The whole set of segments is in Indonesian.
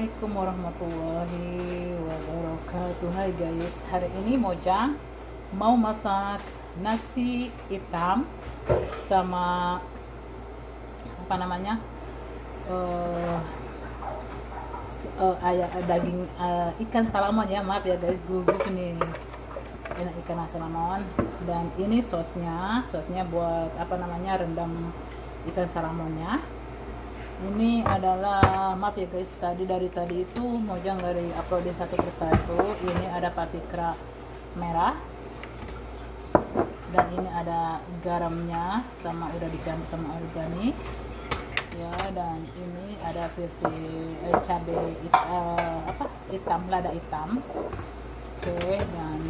Assalamualaikum warahmatullahi wabarakatuh. Hai guys, hari ini Mojang mau masak nasi hitam sama apa namanya daging ikan salamon ya, maaf ya guys, gugup nih, enak ikan salamon. Dan ini sosnya buat apa namanya, rendam ikan salamonnya. Ini adalah, maaf ya guys, dari tadi itu Mojang dari uploadin satu persatu. Ini ada paprika merah, dan ini ada garamnya sama udah dicampur sama organik ya. Dan ini ada cabai hitam, lada hitam. Oke, dan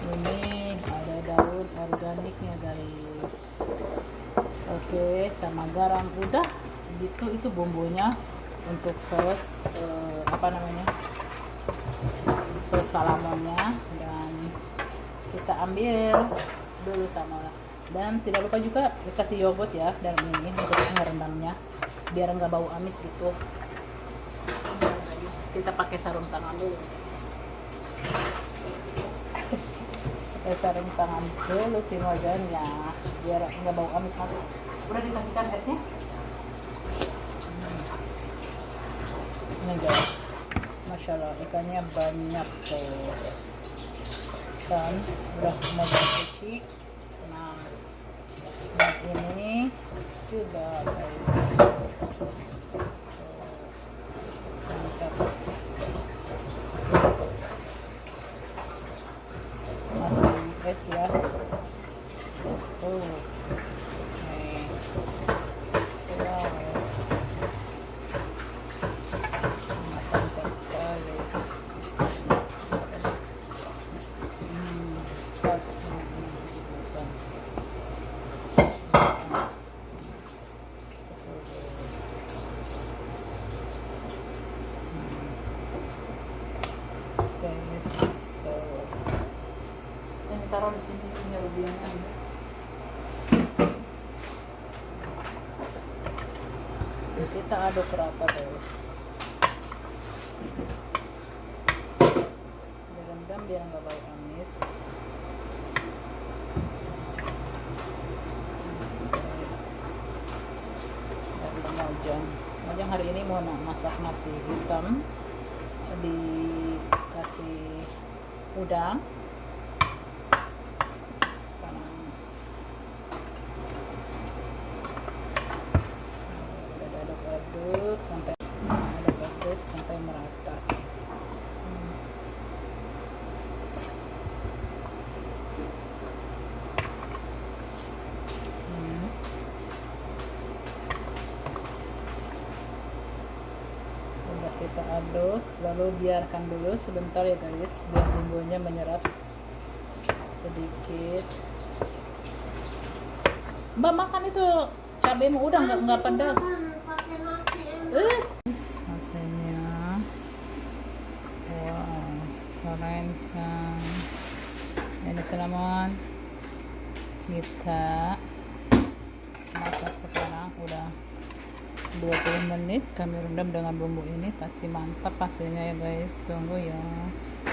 ini ada daun organiknya guys. Oke, sama garam udah gitu. Itu bumbunya untuk sos apa namanya, sos salamonnya. Dan kita ambil dulu sama, dan tidak lupa juga dikasih yogurt ya dalam ini untuk ngerendamnya biar nggak bau amis gitu. Kita pakai sarung tangan dulu, pakai sarung tangan dulu sih Mojangnya biar nggak bau amis nanti. Udah dikasihkan esnya. Ini guys, masya Allah ikannya banyak tuh kan, udah mau cuci. Nah, dan ini juga guys, mantap. Masih es ya. Guys, so ini taruh di sini punya rubiannya. Kita aduk rata guys, direndam biar nggak bau amis. Mojang hari ini mau masak nasi hitam, dikasih udang. Sekarang aduk-aduk sampai merata. Udah kita aduk, lalu biarkan dulu sebentar ya guys biar bumbunya menyerap sedikit. Mbak makan itu cabaimu udah nggak pedas. Rasanya wow, keren kan. Ini salamon kita masak sekarang udah 20 menit kami rendam dengan bumbu ini. Pasti mantap hasilnya ya guys, tunggu ya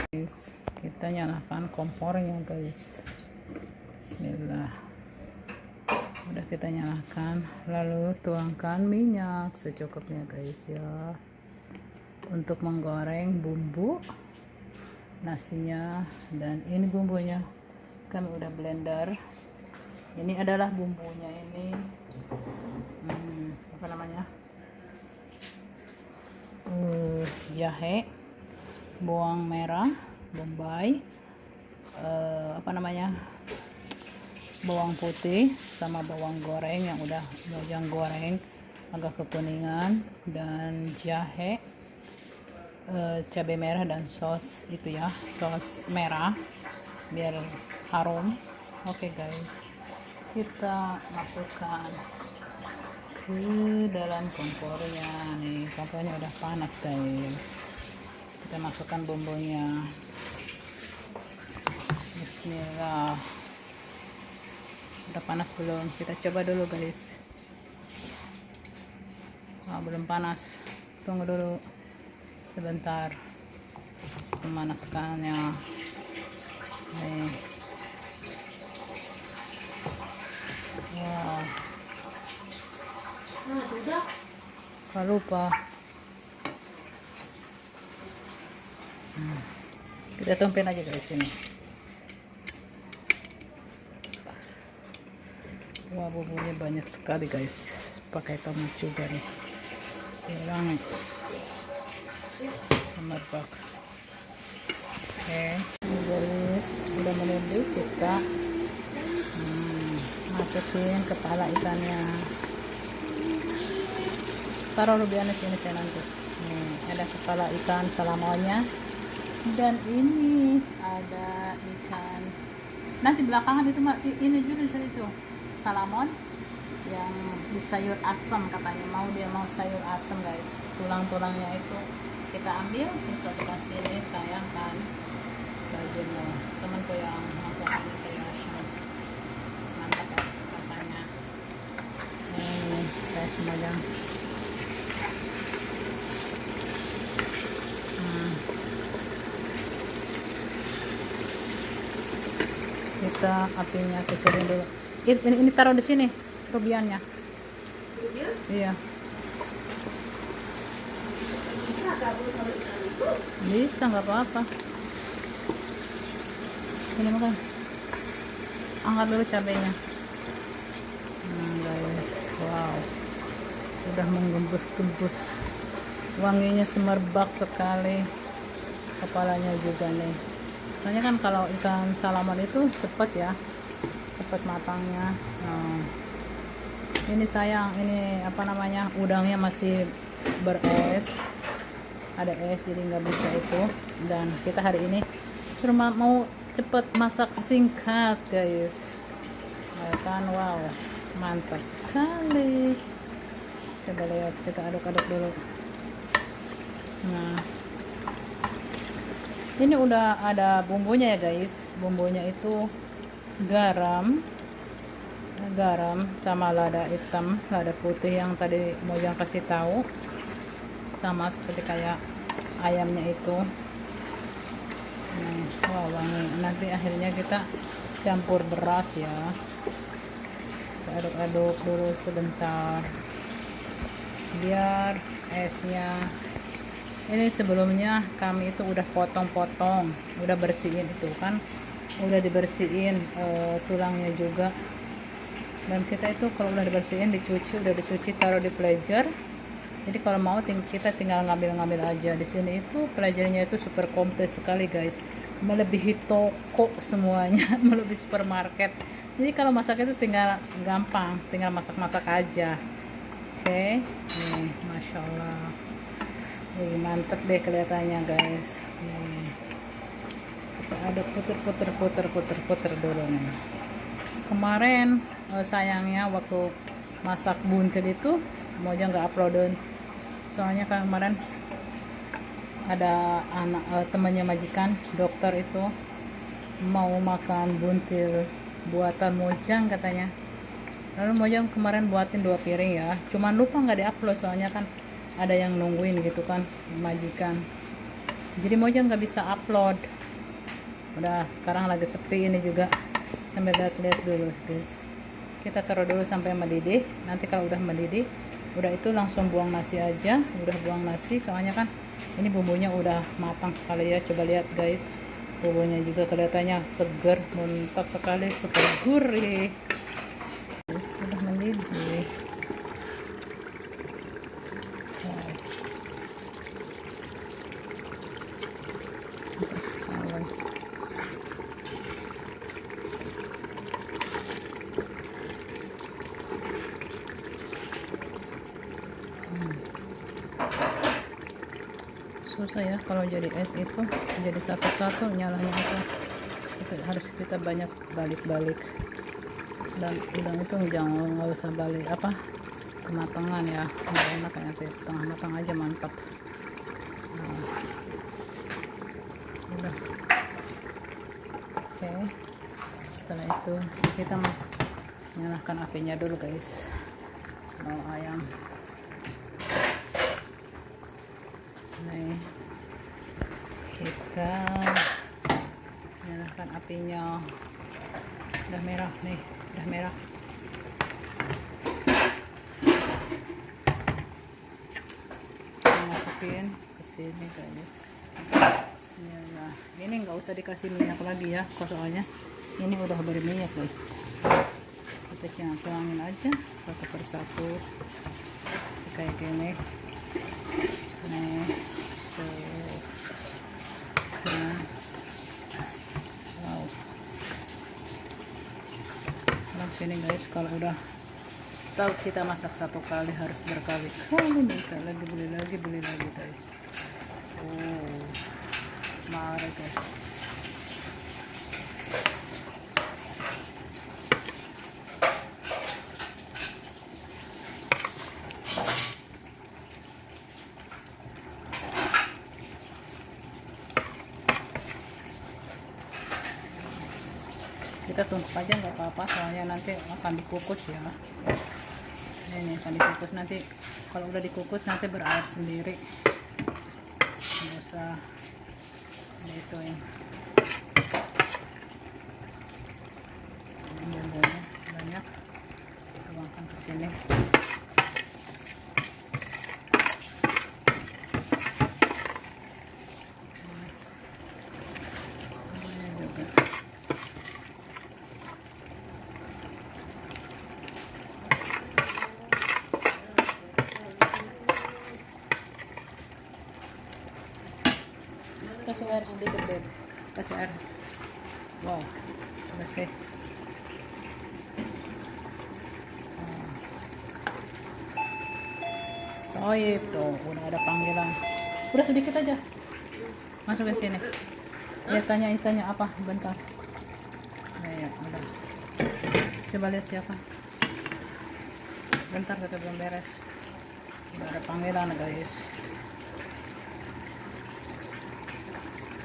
guys. Kita nyalakan kompornya guys, bismillah. Udah kita nyalakan, lalu tuangkan minyak secukupnya guys ya, untuk menggoreng bumbu nasinya. Dan ini bumbunya kami udah blender. Ini adalah bumbunya, ini apa namanya, jahe, bawang merah bombay, apa namanya, bawang putih sama bawang goreng yang udah Mojang goreng agak kekuningan, dan jahe, cabai merah, dan sos itu ya, sos merah biar harum. Oke guys, kita masukkan ke dalam kompornya. Nih kompornya udah panas guys, kita masukkan bumbunya. Bismillah. Udah panas belum? Kita coba dulu guys. Belum panas. Tunggu dulu sebentar, memanaskannya. Nih. Wow. Gak lupa. Kita tumpin aja guys ini. Wah, bumbunya banyak sekali guys. Pakai tomat juga nih. Wangi. Semerbak. Oke, guys, udah mendidih, kita masukin kepala ikannya. Taruh rubiannya sini saya nanti. Nih, ada kepala ikan salamonnya. Dan ini ada ikan. Nanti belakangan itu ini juga itu salamon yang di sayur asam katanya. Dia mau sayur asam guys. Tulang-tulangnya itu kita ambil, kita kasih ini, sayang kan bagiannya. Temanku yang masak ini sayur asam. Mantap ya rasanya. Ini kayak semuanya. Kita apinya kecilin dulu. Ini taruh di sini rubiannya. Iya. Bisa, nggak apa-apa. Ini makan. Angkat dulu cabenya. Guys, wow. Udah menggembus-gembus. Wanginya semerbak sekali. Kepalanya juga nih. Soalnya kan kalau ikan salaman itu cepat ya, cepat matangnya. Ini sayang, ini apa namanya, udangnya masih beres, ada es jadi nggak bisa itu. Dan kita hari ini cuma mau cepet masak singkat guys. Kan wow, mantap sekali. Coba lihat, kita aduk-aduk dulu. Nah, ini udah ada bumbunya ya guys. Bumbunya itu garam sama lada hitam, lada putih yang tadi Mojang kasih tahu, sama seperti kayak ayamnya itu. Wow, wangi. Nanti akhirnya kita campur beras ya. Kita aduk-aduk dulu sebentar biar esnya. Ini sebelumnya kami itu udah potong-potong, udah bersihin itu kan, udah dibersihin tulangnya juga. Dan kita itu kalau udah dibersihin, udah dicuci, taruh di pleasure. Jadi kalau mau kita tinggal ngambil-ngambil aja. Di sini itu pleasure-nya itu super komplit sekali guys, melebihi toko semuanya, melebihi supermarket. Jadi kalau masak itu tinggal gampang, tinggal masak-masak aja. Oke, nih, masya Allah. Mantep deh kelihatannya guys. Kita aduk puter dulu nih. Kemarin sayangnya waktu masak buntil itu Moja nggak uploadin, soalnya kan kemarin ada anak temannya majikan dokter itu mau makan buntil buatan Mojang katanya. Lalu Mojang kemarin buatin 2 piring ya, cuman lupa nggak diupload soalnya kan ada yang nungguin gitu kan majikan. Jadi Mojang nggak bisa upload. Udah sekarang lagi sepi ini juga. Sambil lihat dulu guys. Kita taruh dulu sampai mendidih. Nanti kalau udah mendidih, udah itu langsung buang nasi aja. Udah buang nasi soalnya kan ini bumbunya udah matang sekali ya. Coba lihat guys, bumbunya juga kelihatannya seger, mantap sekali, super gurih. Sudah mendidih. Susah ya kalau jadi es itu, jadi satu-satu nyalanya itu harus kita banyak balik-balik. Dan udang itu nggak usah balik kematangan ya, nggak enak kayak setengah matang aja mantap. Udah oke. Setelah itu kita nyalakan apinya dulu guys. Ayam kita nyalakan apinya. Udah merah nih, udah merah. Masukin ke sini guys. Bismillah. Ini nggak usah dikasih minyak lagi ya, soalnya ini udah berminyak guys. Kita tuangin aja satu persatu kayak gini. Nih, tuh. Nah, wow. Langsung ini guys, kalau udah tahu kita masak satu kali harus berkali-kali, bisa lagi beli lagi guys. Oh, mari guys. Kita tumpuk aja nggak apa-apa, soalnya nanti akan dikukus ya. Ini akan dikukus nanti. Kalau udah dikukus nanti berair sendiri, nggak usah dituin. Bumbunya banyak, tuangkan ke sini. Kasih air sedikit beb, kasih air. Wow, kasih. Oh itu udah ada panggilan. Udah sedikit aja, masukin sini. Ya tanya apa, bentar. Ya udah. Coba lihat siapa. Bentar, kita belum beres. Udah ada panggilan guys.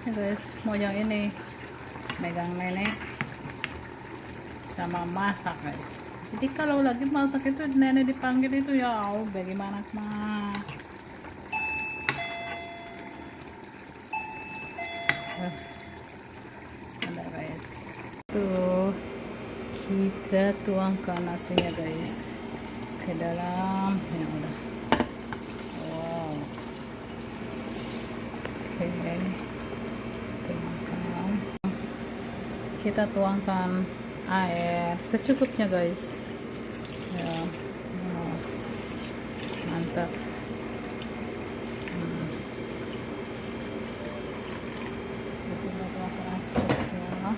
Ya guys, mau yang ini megang nenek sama masak guys. Jadi kalau lagi masak itu nenek dipanggil itu ya Allah, bagaimana mah. Bentar guys, tuh kita tuangkan nasinya guys ke dalam. Ya udah, wow. Oke, kita tuangkan air secukupnya guys ya. Mantap. Kita tuangkan asupnya.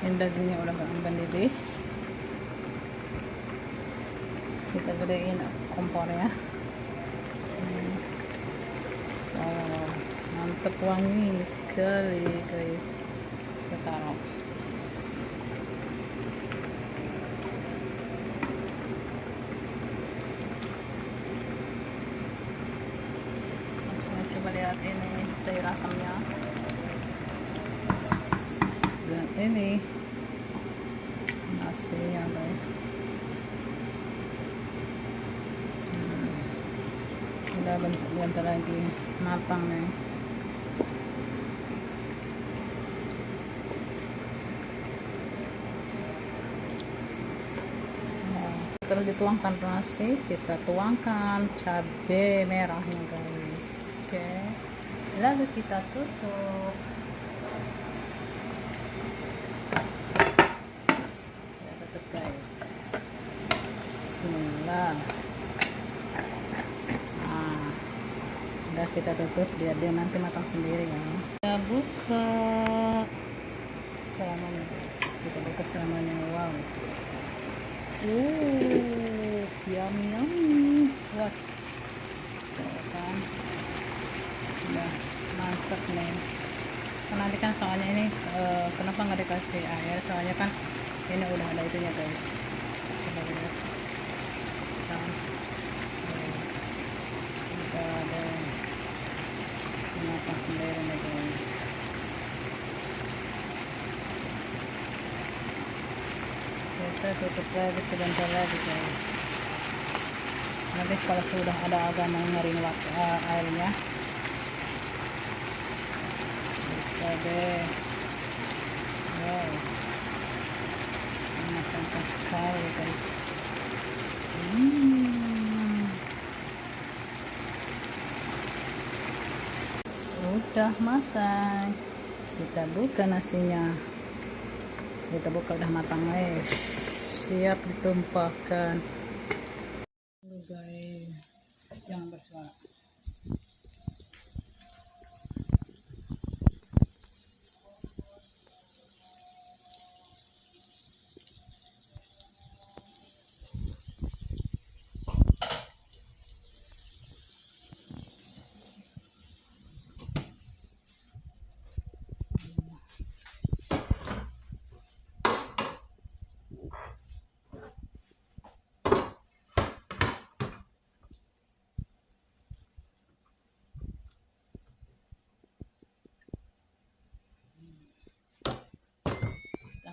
Ini dagingnya udah gak mendidih, kita gedein kompornya. So mantep, wangi sekali guys. Kita taruh. Coba lihat ini sayur asamnya. Dan ini nasinya guys. Udah bentar lagi matang nih. Terus dituangkan nasi, kita tuangkan cabai merahnya guys. Oke, lalu kita tutup. Bismillah. Nah, udah kita tutup, biar dia nanti matang sendiri ya. Kita buka salamannya guys. Kita buka salamannya. Wow. Yummy yummy. What? Kan? Udah mantap nih. Nanti kan soalnya ini kenapa nggak dikasih air? Soalnya kan ini udah ada itunya guys. Coba lihat. kita tutup lagi sebentar lagi guys. Nanti kalau sudah ada agak mengering airnya bisa deh. Wow, mengesankan sekali guys. Udah matang, kita buka nasinya. Kita buka, udah matang guys, siap ditumpahkan. Guys, jangan bersuara.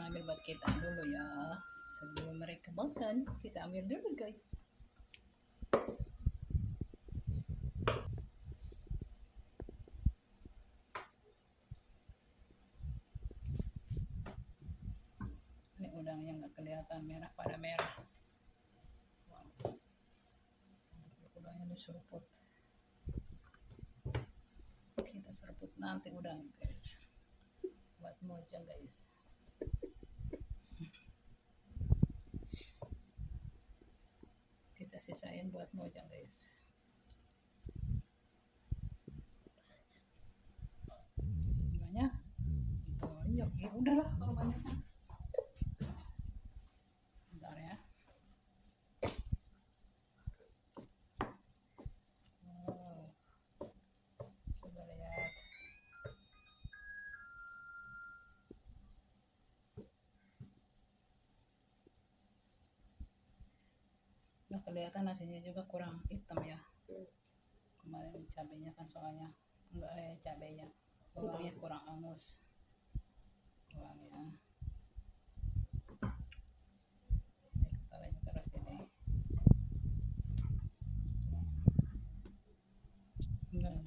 Ambil buat kita dulu ya, sebelum mereka makan kita ambil dulu guys. Ini udangnya nggak kelihatan merah pada merah. Wow. Udangnya diseruput, kita seruput nanti udangnya guys, buat mojang guys. Kita sisain buat mojang guys. Banyak ya udahlah kalau banyak. Bentar ya. Wow, coba lihat. Nah, kelihatan nasinya juga kurang hitam ya. Kemarin cabenya kan soalnya enggak cabenya bawangnya kurang angus. Bawangnya ini terus ini. Nah.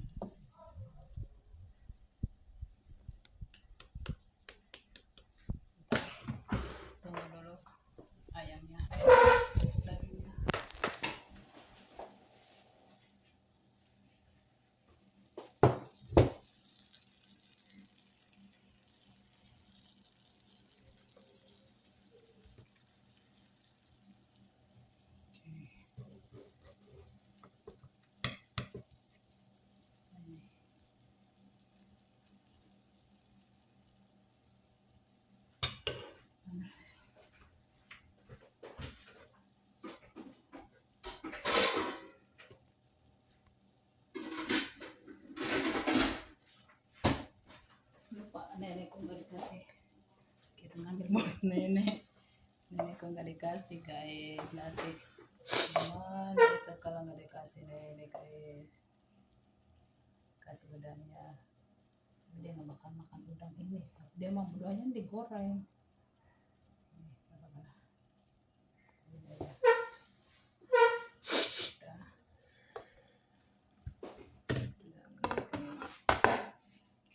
Tunggu dulu ayamnya, dagingnya. Lupa nenekku nggak dikasih, kita ngambil buat nenekku nggak dikasih guys. Nanti gimana kita kalau nggak dikasih nenek guys, kasih udangnya, dia nggak bakal makan udang ini, dia mau udangnya digoreng.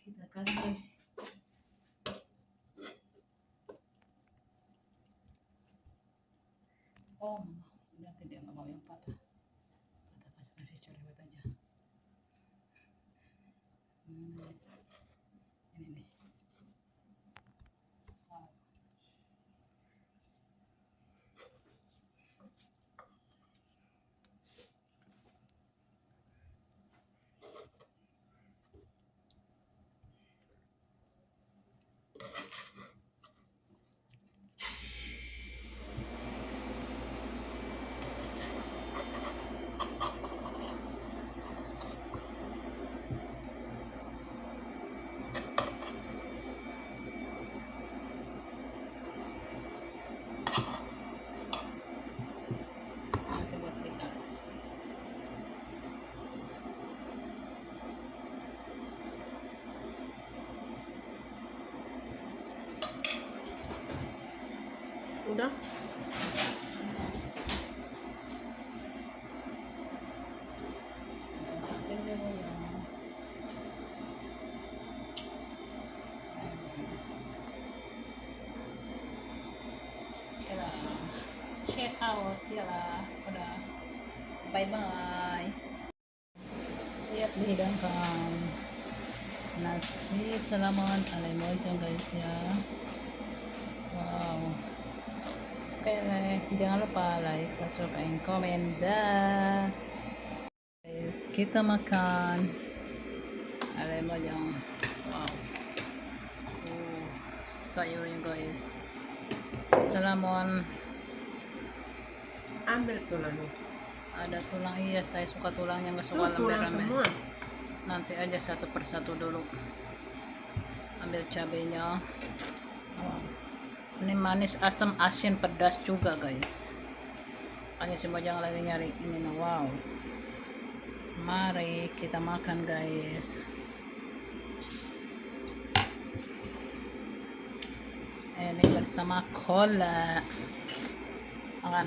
Kita kasih nanti dia nggak mau yang patah, kasih nasi cerewet aja. Ini nih. out ya lah, udah, bye bye. Siap dihidangkan nasi salaman ala mojang guys ya. Wow. Oke, jangan lupa like, subscribe, and comment dah. Kita makan ala mojang. Wow. Sayurnya guys. Salaman. Ambil tulangnya. Ada tulang, iya saya suka tulangnya, nggak suka Tulang lembar-lembar. semua. Nanti aja satu persatu dulu. Ambil cabenya. Oh. Ini manis, asam, asin, pedas juga guys. Hanya semua jangan lagi nyari ini nah. Wow. Mari kita makan guys. Ini bersama cola. Makan.